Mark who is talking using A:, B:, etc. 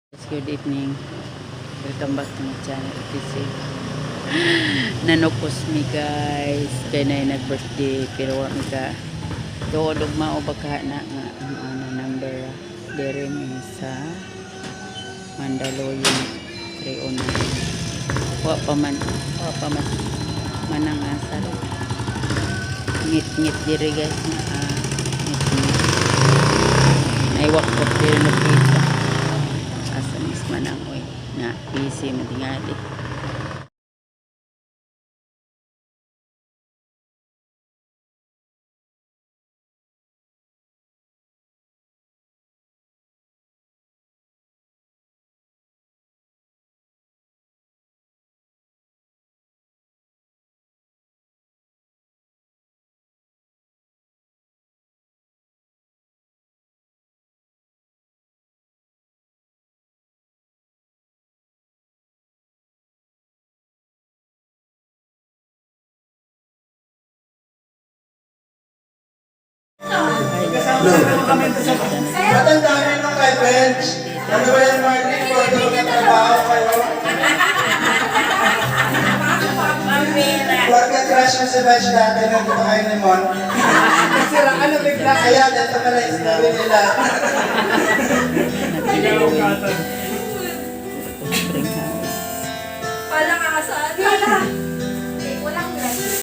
A: Good evening. Welcome back to my channel. Kasi nanupos mi guys. Kaya na nag-birthday. Pero wala ka. Doon mao baka na nga ang number dere mi sa Mandaluyong 309. Wa pa man manang asal. Ngit-ngit diri guys na ngit-ngit. Naiwak ko diri na kita. Asamis manang oy na busy matingali.
B: Matandaan nyo kay Bench. Ano ba yan, Martin? Kung ano na trabaho kayo? Huwag ka crush mo si Bench dati nang kumakain ni Mon. Siraan na bigla. Kaya dito ka na isnawi nila.
A: Spring house.
C: Wala ka kasaan. Wala.